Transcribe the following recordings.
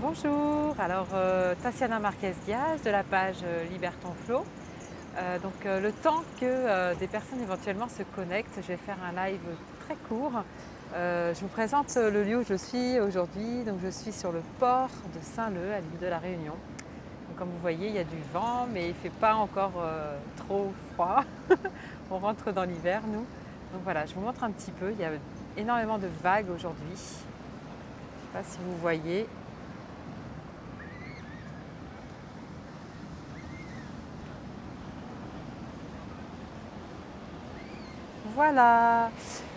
Bonjour, alors Tatiana Marquez-Diaz de la page Libère ton Flow. Le temps que des personnes éventuellement se connectent, je vais faire un live très court. Je vous présente le lieu où je suis aujourd'hui. Donc je suis sur le port de Saint-Leu à l'île de la Réunion. Donc, comme vous voyez, il y a du vent, mais il ne fait pas encore trop froid. On rentre dans l'hiver, nous. Donc voilà, je vous montre un petit peu. Il y a énormément de vagues aujourd'hui. Je ne sais pas si vous voyez. Voilà.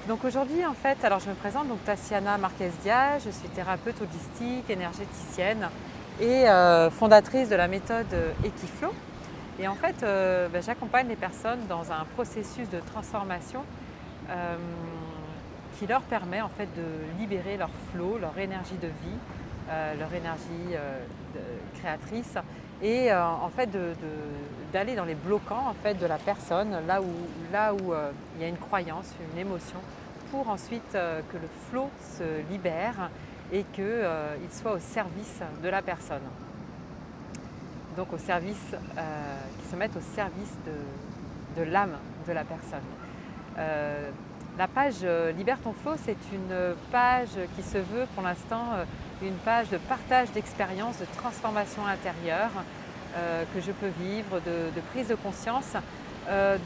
Donc aujourd'hui, en fait, alors je me présente, donc Tatiana Marquez-Diaz, je suis thérapeute holistique, énergéticienne et fondatrice de la méthode Equiflow. Et en fait, j'accompagne les personnes dans un processus de transformation euh, qui leur permet en fait de libérer leur flow, leur énergie de vie, leur énergie créatrice et en fait d'aller dans les bloquants en fait de la personne là où il y a une croyance, une émotion, pour ensuite que le flow se libère et qu'il soit au service de la personne. Donc au service, qui se mette au service de l'âme de la personne. La page Libère ton Flow, c'est une page qui se veut pour l'instant une page de partage d'expériences, de transformation intérieure que je peux vivre, de prise de conscience,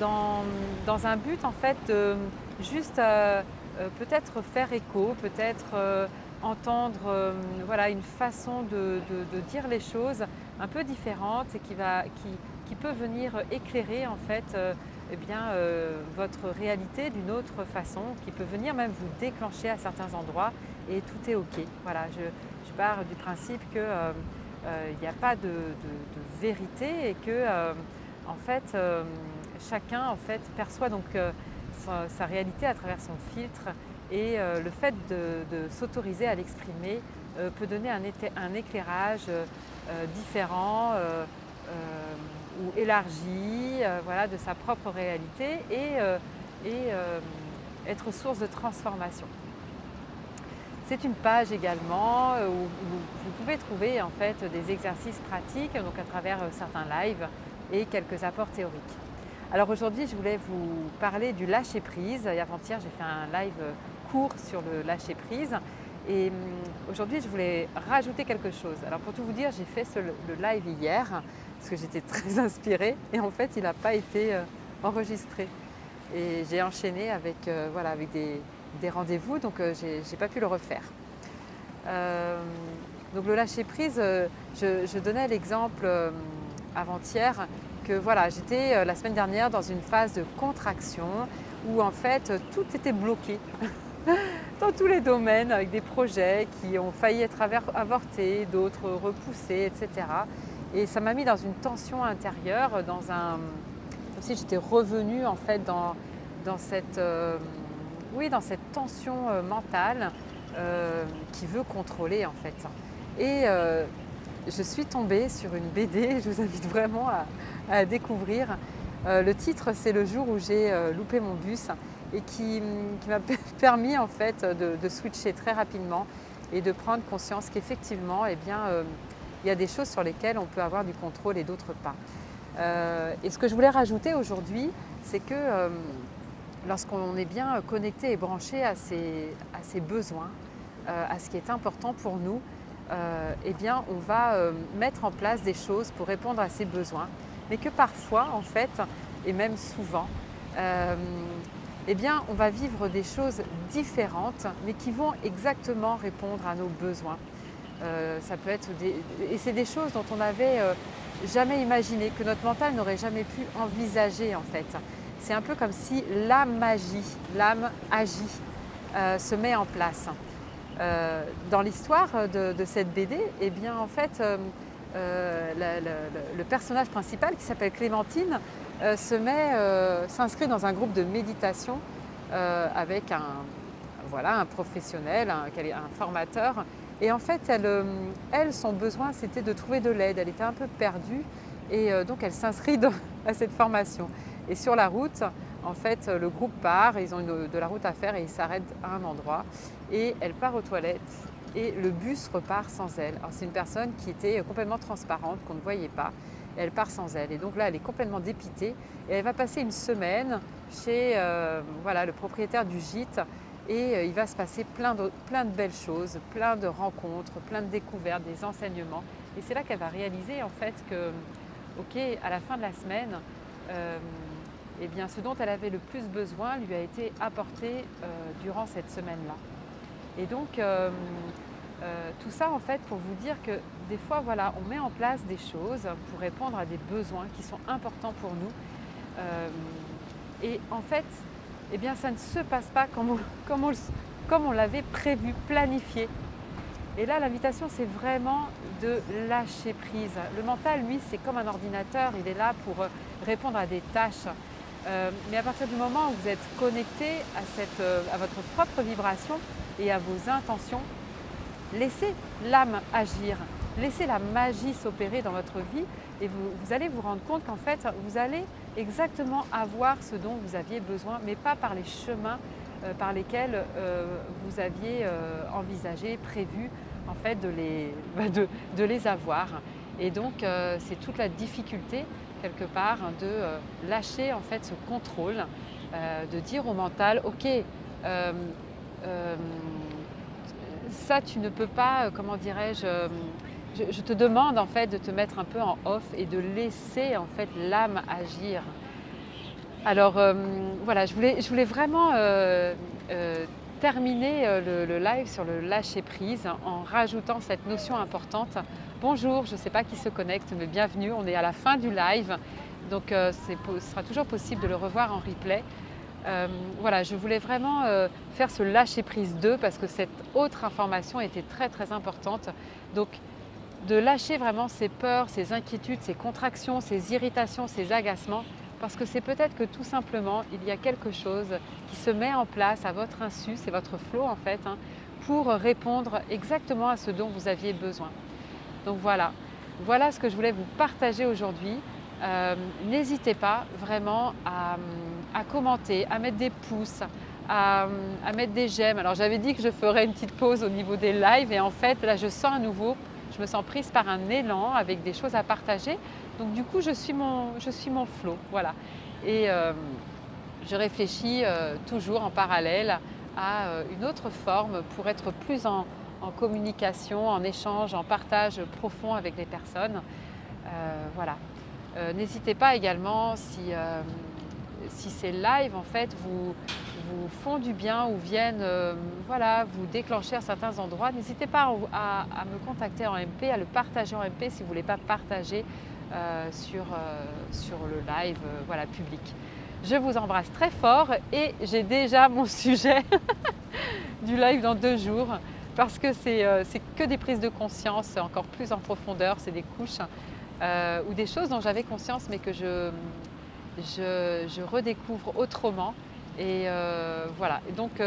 dans un but en fait de juste peut-être faire écho, peut-être entendre voilà, une façon de dire les choses un peu différente et qui peut venir éclairer en fait votre réalité d'une autre façon, qui peut venir même vous déclencher à certains endroits et tout est ok. Voilà, je pars du principe que il n'y a pas de vérité et que en fait chacun en fait perçoit donc sa réalité à travers son filtre et le fait de s'autoriser à l'exprimer peut donner un éclairage différent ou élargi voilà, de sa propre réalité et être source de transformation. C'est une page également où vous pouvez trouver en fait des exercices pratiques donc à travers certains lives et quelques apports théoriques. Alors aujourd'hui, je voulais vous parler du lâcher prise. Et avant-hier, j'ai fait un live court sur le lâcher prise. Et aujourd'hui, je voulais rajouter quelque chose. Alors pour tout vous dire, j'ai fait le live hier parce que j'étais très inspirée et en fait, il n'a pas été enregistré. Et j'ai enchaîné avec, voilà, avec des rendez-vous, donc j'ai pas pu le refaire. Donc le lâcher prise, je donnais l'exemple avant-hier que voilà, j'étais la semaine dernière dans une phase de contraction où en fait tout était bloqué dans tous les domaines avec des projets qui ont failli être avortés, d'autres repoussés, etc. Et ça m'a mis dans une tension intérieure, comme si j'étais revenue en fait dans cette dans cette tension mentale qui veut contrôler en fait. Et je suis tombée sur une BD, je vous invite vraiment à découvrir. Le titre, c'est Le jour où j'ai loupé mon bus et qui m'a permis en fait de switcher très rapidement et de prendre conscience qu'effectivement, il y a des choses sur lesquelles on peut avoir du contrôle et d'autres pas. Et ce que je voulais rajouter aujourd'hui, c'est que lorsqu'on est bien connecté et branché à ses besoins, à ce qui est important pour nous, on va mettre en place des choses pour répondre à ces besoins, mais que parfois, en fait, et même souvent, on va vivre des choses différentes, mais qui vont exactement répondre à nos besoins. Ça peut être et c'est des choses dont on n'avait jamais imaginé, que notre mental n'aurait jamais pu envisager en fait. C'est un peu comme si l'âme agit, se met en place. Dans l'histoire de cette BD, le personnage principal qui s'appelle Clémentine s'inscrit dans un groupe de méditation avec un professionnel, un formateur. Et en fait, elle, son besoin, c'était de trouver de l'aide. Elle était un peu perdue et donc elle s'inscrit à cette formation. Et sur la route, en fait, le groupe part, ils ont de la route à faire et ils s'arrêtent à un endroit. Et elle part aux toilettes et le bus repart sans elle. Alors c'est une personne qui était complètement transparente, qu'on ne voyait pas, et elle part sans elle. Et donc là, elle est complètement dépitée et elle va passer une semaine chez voilà, le propriétaire du gîte et il va se passer plein de belles choses, plein de rencontres, plein de découvertes, des enseignements. Et c'est là qu'elle va réaliser en fait que, ok, à la fin de la semaine, eh bien, ce dont elle avait le plus besoin lui a été apporté durant cette semaine-là. Et donc, tout ça en fait pour vous dire que des fois, voilà, on met en place des choses pour répondre à des besoins qui sont importants pour nous. Et en fait, eh bien, ça ne se passe pas comme on l'avait prévu, planifié. Et là, l'invitation, c'est vraiment de lâcher prise. Le mental, lui, c'est comme un ordinateur, il est là pour répondre à des tâches. Mais à partir du moment où vous êtes connecté à votre propre vibration et à vos intentions, laissez l'âme agir, laissez la magie s'opérer dans votre vie et vous allez vous rendre compte qu'en fait, vous allez exactement avoir ce dont vous aviez besoin, mais pas par les chemins par lesquels vous aviez envisagé, prévu en fait de les avoir. Et donc c'est toute la difficulté quelque part de lâcher en fait ce contrôle, de dire au mental ok, ça tu ne peux pas, comment dirais-je, je te demande en fait de te mettre un peu en off et de laisser en fait l'âme agir. Alors voilà, je voulais vraiment terminer le live sur le lâcher prise en rajoutant cette notion importante. Bonjour, je ne sais pas qui se connecte, mais bienvenue, on est à la fin du live, donc ce sera toujours possible de le revoir en replay. Voilà, je voulais vraiment faire ce lâcher prise 2 parce que cette autre information était très très importante. Donc de lâcher vraiment ses peurs, ses inquiétudes, ses contractions, ses irritations, ses agacements, parce que c'est peut-être que tout simplement il y a quelque chose qui se met en place à votre insu, c'est votre flow en fait, hein, pour répondre exactement à ce dont vous aviez besoin. Donc voilà ce que je voulais vous partager aujourd'hui. N'hésitez pas vraiment à commenter, à mettre des pouces, à mettre des j'aime. Alors j'avais dit que je ferais une petite pause au niveau des lives et en fait là je sens à nouveau, je me sens prise par un élan avec des choses à partager. Donc du coup je suis mon flow, voilà. Et je réfléchis toujours en parallèle à une autre forme pour être plus en communication, en échange, en partage profond avec les personnes. Voilà. N'hésitez pas également si ces lives en fait vous font du bien ou viennent voilà, vous déclencher à certains endroits, n'hésitez pas à me contacter en MP, à le partager en MP si vous ne voulez pas partager sur le live voilà, public. Je vous embrasse très fort et j'ai déjà mon sujet du live dans 2 jours parce que c'est que des prises de conscience encore plus en profondeur, c'est des couches ou des choses dont j'avais conscience mais que je redécouvre autrement. Et voilà, et donc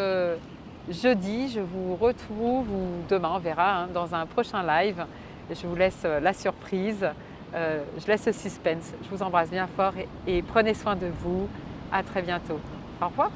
jeudi, je vous retrouve, ou demain on verra, hein, dans un prochain live. Je vous laisse la surprise, je laisse le suspense. Je vous embrasse bien fort et prenez soin de vous. À très bientôt. Au revoir.